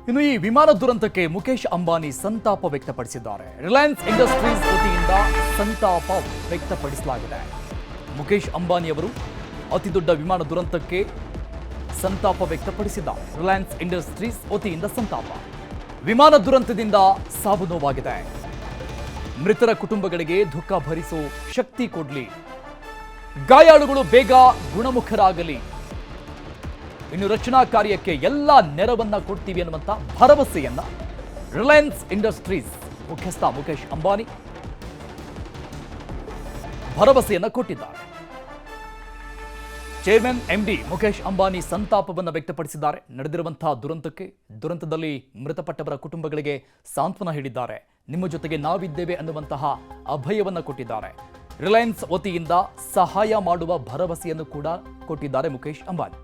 ಇನ್ನು ಈ ವಿಮಾನ ದುರಂತಕ್ಕೆ ಮುಖೇಶ್ ಅಂಬಾನಿ ಸಂತಾಪ ವ್ಯಕ್ತಪಡಿಸಿದ್ದಾರೆ. ರಿಲಯನ್ಸ್ ಇಂಡಸ್ಟ್ರೀಸ್ ವತಿಯಿಂದ ಸಂತಾಪ ವ್ಯಕ್ತಪಡಿಸಲಾಗಿದೆ. ಮುಖೇಶ್ ಅಂಬಾನಿ ಅವರು ಅತಿದೊಡ್ಡ ವಿಮಾನ ದುರಂತಕ್ಕೆ ಸಂತಾಪ ವ್ಯಕ್ತಪಡಿಸಿದ್ದಾರೆ. ರಿಲಯನ್ಸ್ ಇಂಡಸ್ಟ್ರೀಸ್ ವತಿಯಿಂದ ಸಂತಾಪ. ವಿಮಾನ ದುರಂತದಿಂದ ಸಾವು ನೋವಾಗಿದೆ. ಮೃತರ ಕುಟುಂಬಗಳಿಗೆ ದುಃಖ ಭರಿಸೋ ಶಕ್ತಿ ಕೊಡ್ಲಿ, ಗಾಯಾಳುಗಳು ಬೇಗ ಗುಣಮುಖರಾಗಲಿ, ಇನ್ನು ರಕ್ಷಣಾ ಕಾರ್ಯಕ್ಕೆ ಎಲ್ಲ ನೆರವನ್ನ ಕೊಡ್ತೀವಿ ಅನ್ನುವಂತ ಭರವಸೆಯನ್ನ ರಿಲಯನ್ಸ್ ಇಂಡಸ್ಟ್ರೀಸ್ ಮುಖ್ಯಸ್ಥ ಮುಖೇಶ್ ಅಂಬಾನಿ ಭರವಸೆಯನ್ನ ಕೊಟ್ಟಿದ್ದಾರೆ. ಚೇರ್ಮನ್ ಎಂಡಿ ಮುಖೇಶ್ ಅಂಬಾನಿ ಸಂತಾಪವನ್ನು ವ್ಯಕ್ತಪಡಿಸಿದ್ದಾರೆ. ನಡೆದಿರುವಂತಹ ದುರಂತದಲ್ಲಿ ಮೃತಪಟ್ಟವರ ಕುಟುಂಬಗಳಿಗೆ ಸಾಂತ್ವನ ಹೇಳಿದ್ದಾರೆ. ನಿಮ್ಮ ಜೊತೆಗೆ ನಾವಿದ್ದೇವೆ ಅನ್ನುವಂತಹ ಅಭಯವನ್ನ ಕೊಟ್ಟಿದ್ದಾರೆ. ರಿಲಯನ್ಸ್ ವತಿಯಿಂದ ಸಹಾಯ ಮಾಡುವ ಭರವಸೆಯನ್ನು ಕೂಡ ಕೊಟ್ಟಿದ್ದಾರೆ ಮುಖೇಶ್ ಅಂಬಾನಿ.